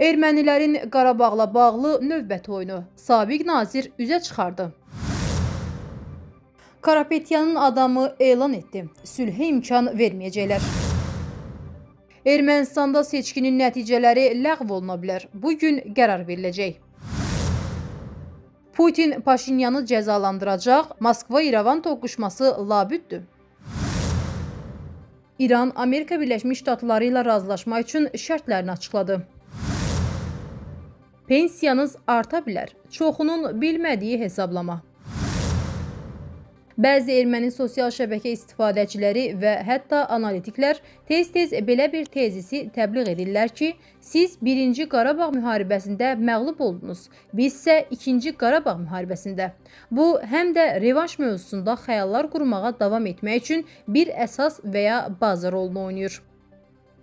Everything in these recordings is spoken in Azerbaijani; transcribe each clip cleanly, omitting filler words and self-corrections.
Ermənilərin Qarabağla bağlı növbəti oyunu Sabiq nazir üzə çıxardı. Karapetyanın adamı elan etdi. Sülhə imkan verməyəcəklər. Ermənistanda seçkinin nəticələri ləğv oluna bilər. Bugün qərar veriləcək. Putin Paşinyanı cəzalandıracaq. Moskva-İrəvan toqquşması labüddür. İran Amerika Birləşmiş Ştatları ilə razılaşma üçün şərtlərini açıqladı. Pensiyanız arta bilər. Çoxunun bilmədiyi hesablama. Bəzi erməni sosial şəbəkə istifadəçiləri və hətta analitiklər tez-tez belə bir tezisi təbliğ edirlər ki, siz 1-ci Qarabağ müharibəsində məğlub oldunuz, biz isə 2-ci Qarabağ müharibəsində. Bu, həm də revanş mövzusunda xəyallar qurmağa davam etmək üçün bir əsas və ya baza rolunu oynayır.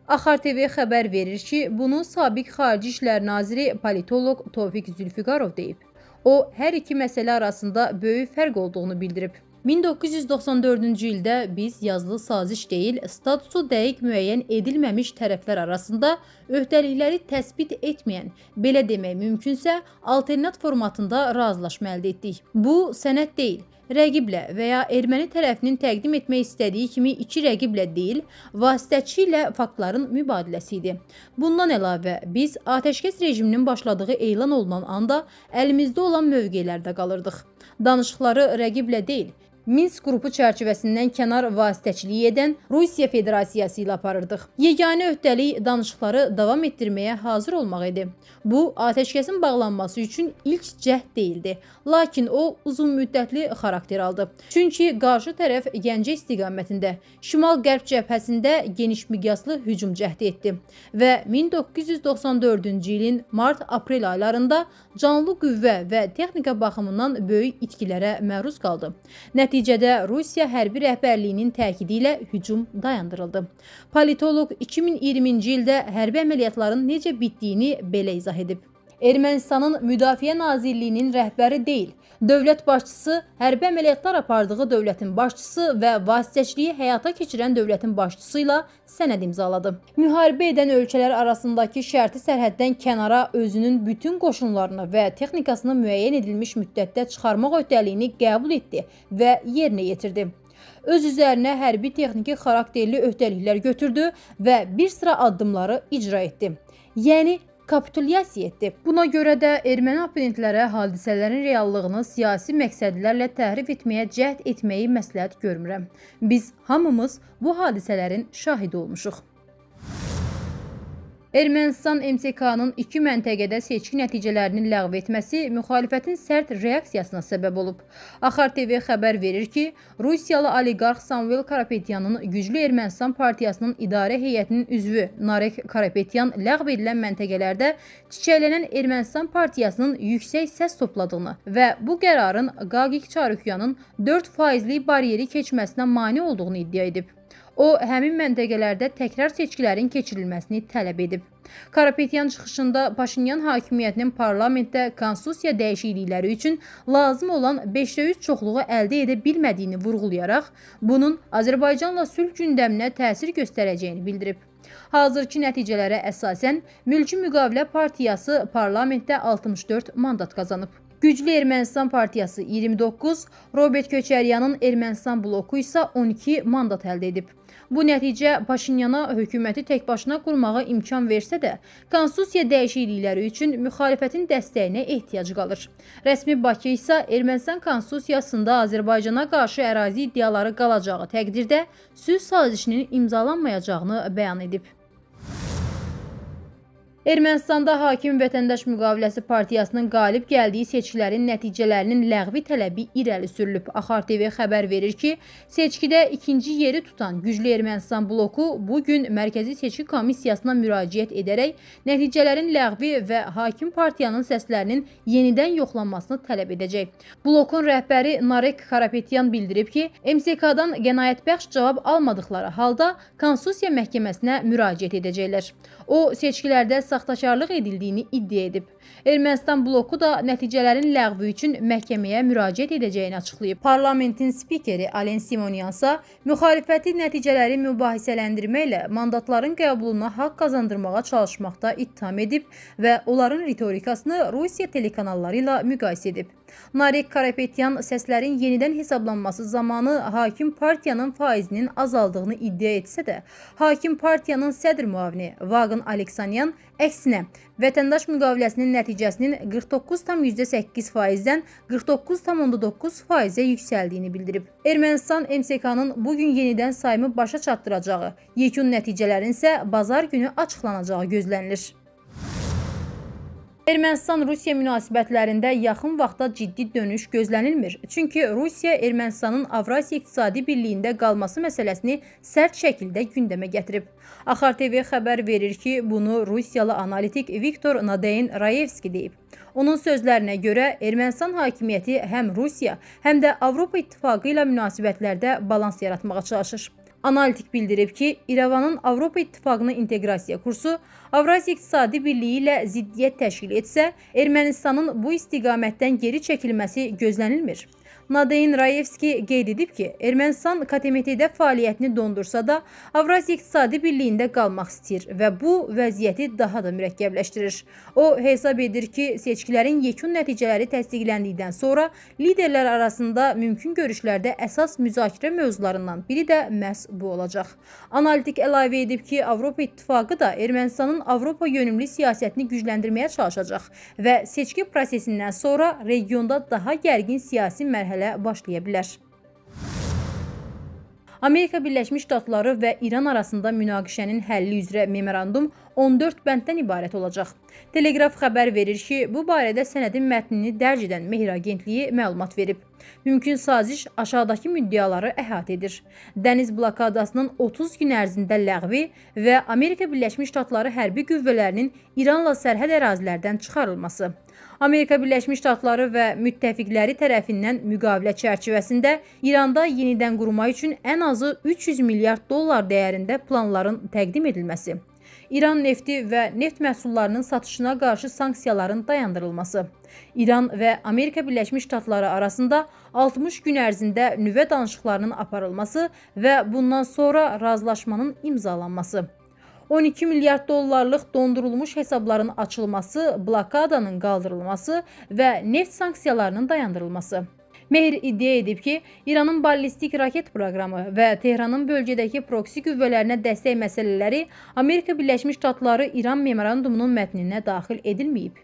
Axar TV xəbər verir ki, bunu sabiq Xarici İşlər Naziri politoloq Tofiq Zülfiqarov deyib. O, hər iki məsələ arasında böyük fərq olduğunu bildirib. 1994-cü ildə biz yazılı saziş deyil, statusu dəqiq müəyyən edilməmiş tərəflər arasında öhdəlikləri təsbit etməyən, belə demək mümkünsə, alternat formatında razılaşma əldə etdik. Bu, sənəd deyil, rəqiblə və ya erməni tərəfinin təqdim etmək istədiyi kimi iki rəqiblə deyil, vasitəçi ilə faktların mübadiləsi idi. Bundan əlavə, biz atəşkəs rejiminin başladığı elan olunan anda əlimizdə olan mövqelərdə qalırdıq. Danışıqları rəqiblə deyil, Minsk qrupu çərçivəsindən kənar vasitəçilik edən Rusiya Federasiyası ilə aparırdıq. Yeganə öhdəlik danışıqları davam etdirməyə hazır olmaq idi. Bu, atəşkəsin bağlanması üçün ilk cəhd deyildi. Lakin o, uzun müddətli xarakter aldı. Çünki qarşı tərəf Gəncə istiqamətində, şimal-qərb cəbhəsində geniş miqyaslı hücum cəhdi etdi və 1994-cü ilin mart-aprel aylarında canlı qüvvə və texnika baxımından böyük itkilərə məruz qaldı. Nəticədə Rusiya hərbi rəhbərliyinin təkidi ilə hücum dayandırıldı. Politoloq 2020-ci ildə hərbi əməliyyatların necə bitdiyini belə izah edib. Ermənistanın Müdafiə Nazirliyinin rəhbəri deyil, dövlət başçısı, hərbi əməliyyatlar apardığı dövlətin başçısı və vasitəçiliyi həyata keçirən dövlətin başçısı ilə sənəd imzaladı. Müharibə edən ölkələr arasındakı şərti sərhəddən kənara özünün bütün qoşunlarını və texnikasını müəyyən edilmiş müddətdə çıxarmaq öhdəliyini qəbul etdi və yerinə yetirdi. Öz üzərinə hərbi texniki xarakterli öhdəliklər götürdü və bir sıra addımları icra etdi. Yəni, kapitulyasiya etdi. Buna görə də erməni oponentlərə hadisələrin reallığını siyasi məqsədlərlə təhrif etməyə cəhd etməyi məsləhət görmürəm. Biz hamımız bu hadisələrin şahidi olmuşuq. Ermənistan MSK-nın iki məntəqədə seçki nəticələrini ləğv etməsi müxalifətin sərt reaksiyasına səbəb olub. Axar TV xəbər verir ki, Rusiyalı oliqarx Samvel Karapetyanın güclü Ermənistan partiyasının idarə heyətinin üzvü Narek Karapetyan ləğv edilən məntəqələrdə çiçəklənən Ermənistan partiyasının yüksək səs topladığını və bu qərarın Qaqik Çarukyanın 4%lik bariyeri keçməsinə mane olduğunu iddia edib. O, həmin məntəqələrdə təkrar seçkilərin keçirilməsini tələb edib. Karapetyan çıxışında Paşinyan hakimiyyətinin parlamentdə konstitusiya dəyişiklikləri üçün lazım olan 5-3 çoxluğu əldə edə bilmədiyini vurğulayaraq, bunun Azərbaycanla sülh gündəminə təsir göstərəcəyini bildirib. Hazırki nəticələrə əsasən, Mülki Müqavilə Partiyası parlamentdə 64 mandat qazanıb. Güclü Ermənistan Partiyası 29, Robert Köçəryanın Ermənistan bloku isə 12 mandat əldə edib. Bu nəticə Paşinyana hökuməti təkbaşına qurmağa imkan versə də, konstitusiya dəyişiklikləri üçün müxalifətin dəstəyinə ehtiyac qalır. Rəsmi Bakı isə Ermənistan konstitusiyasında Azərbaycana qarşı ərazi iddiaları qalacağı təqdirdə sülh sazişinin imzalanmayacağını bəyan edib. Ermənistanda Hakim Vətəndaş Müqaviləsi Partiyasının qalib gəldiyi seçkilərin nəticələrinin ləğvi tələbi irəli sürülüb. Axar TV xəbər verir ki, seçkidə ikinci yeri tutan güclü Ermənistan bloku bugün Mərkəzi Seçki Komissiyasına müraciət edərək nəticələrin ləğvi və Hakim Partiyanın səslərinin yenidən yoxlanmasını tələb edəcək. Blokun rəhbəri Narek Karapetyan bildirib ki, MSK-dan qənaətbəxş cavab almadıkları halda Konstitusiya Məhkəməsinə müraciət edəcəklər. O, seçkilərdə saxtakarlıq edildiyini iddia edib. Ermənistan bloku da nəticələrin ləğvi üçün məhkəməyə müraciət edəcəyini açıqlayıb. Parlamentin spikeri Alen Simonyansa müxalifəti nəticələri mübahisələndirməklə mandatların qəbuluna haqq qazandırmağa çalışmaqda ittiham edib və onların ritorikasını Rusiya telekanalları ilə müqayisə edib. Narek Karapetyan səslərin yenidən hesablanması zamanı hakim partiyanın faizinin azaldığını iddia etsə də, hakim partiyanın sədr müavini Vaqon Aleksanyan əksinə vətəndaş müqaviləsinin nəticəsinin 49,8%-dən 49,9%-ə yüksəldiyini bildirib. Ermənistan MSK-nın bugün yenidən sayımı başa çatdıracağı, yekun nəticələrin isə bazar günü açıqlanacağı gözlənilir. Ermənistan-Rusiya münasibətlərində yaxın vaxtda ciddi dönüş gözlənilmir. Çünki Rusiya Ermənistanın Avrasiya İqtisadi Birliyində qalması məsələsini sərt şəkildə gündəmə gətirib. Axar TV xəbər verir ki, bunu Rusiyalı analitik Viktor Nadein Rayevski deyib. Onun sözlərinə görə Ermənistan hakimiyyəti həm Rusiya, həm də Avropa İttifaqı ilə münasibətlərdə balans yaratmağa çalışır. Analitik bildirib ki, İrəvanın Avropa İttifaqına inteqrasiya kursu Avrasiya İqtisadi Birliyi ilə ziddiyyət təşkil etsə, Ermənistanın bu istiqamətdən geri çəkilməsi gözlənilmir. Nadein Rayevski qeyd edib ki, Ermənistan KTMT-də fəaliyyətini dondursa da, Avrasiya İqtisadi Birliyində qalmaq istəyir və bu vəziyyəti daha da mürəkkəbləşdirir. O hesab edir ki, seçkilərin yekun nəticələri təsdiqləndikdən sonra liderlər arasında mümkün görüşlərdə əsas müzakirə mövzularından biri də məhz bu olacaq. Analitik əlavə edib ki, Avropa İttifaqı da Ermənistanın Avropa yönümlü siyasətini gücləndirməyə çalışacaq və seçki prosesindən sonra regionda daha gərgin siyasi mərhələ başlaya bilər. Amerika Birləşmiş Ştatları və İran arasında münaqişənin həlli üzrə memorandum 14 bənddən ibarət olacaq. Telegraf xəbər verir ki, bu barədə sənədin mətnini dərc edən Mehr Agentliyi məlumat verib. Mümkün saziş aşağıdakı müddəaları əhatə edir. Dəniz blokadasının 30 gün ərzində ləğvi və Amerika Birləşmiş Ştatları hərbi qüvvələrinin İranla sərhəd ərazilərdən çıxarılması. Amerika Birləşmiş Ştatları və müttəfiqləri tərəfindən müqavilə çərçivəsində İranda yenidən qurmaq üçün ən azı 300 milyard dollar dəyərində planların təqdim edilməsi. İran nefti və neft məhsullarının satışına qarşı sanksiyaların dayandırılması. İran və Amerika Birləşmiş Ştatları arasında 60 gün ərzində nüvə danışıqlarının aparılması və bundan sonra razılaşmanın imzalanması. 12 milyard dollarlıq dondurulmuş hesabların açılması, blokadanın qaldırılması və neft sanksiyalarının dayandırılması. Mehr iddia edib ki, İranın ballistik raket proqramı və Tehranın bölgədəki proksi qüvvələrinə dəstək məsələləri Amerika Birləşmiş Ştatları İran memorandumunun mətninə daxil edilməyib.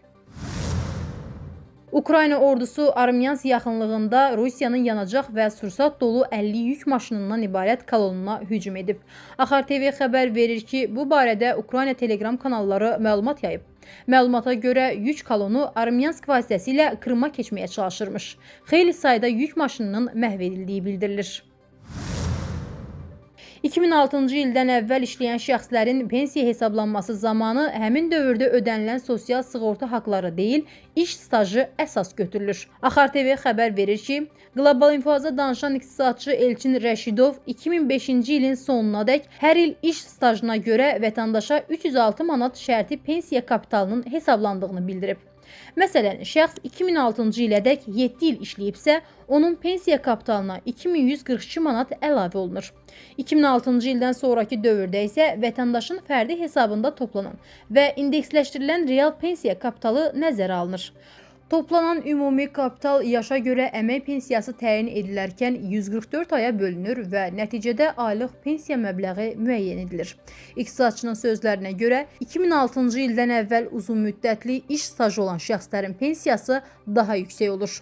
Ukrayna ordusu Armyansk yaxınlığında Rusiyanın yanacaq və sursat dolu 50 yük maşınından ibarət kolonuna hücum edib. Axar TV xəbər verir ki, bu barədə Ukrayna Telegram kanalları məlumat yayıb. Məlumata görə yük kolonu Armyansk vasitəsilə Krıma keçməyə çalışırmış. Xeyli sayda yük maşınının məhv edildiyi bildirilir. 2006-cı ildən əvvəl işləyən şəxslərin pensiya hesablanması zamanı həmin dövrdə ödənilən sosial sığorta haqları deyil, iş stajı əsas götürülür. Axar TV xəbər verir ki, Qlobal İnfoza danışan iqtisadçı Elçin Rəşidov 2005-ci ilin sonunadək hər il iş stajına görə vətəndaşa 306 manat şərti pensiya kapitalının hesablandığını bildirib. Məsələn, şəxs 2006-cı ilədək 7 il işləyibsə, onun pensiya kapitalına 2142 manat əlavə olunur. 2006-cı ildən sonraki dövrdə isə vətəndaşın fərdi hesabında toplanan və indeksləşdirilən real pensiya kapitalı nəzərə alınır. Toplanan ümumi kapital yaşa görə əmək pensiyası təyin edilərkən 144 aya bölünür və nəticədə aylıq pensiya məbləği müəyyən edilir. İqtisadçının sözlərinə görə 2006-cı ildən əvvəl uzun müddətli iş stajı olan şəxslərin pensiyası daha yüksək olur.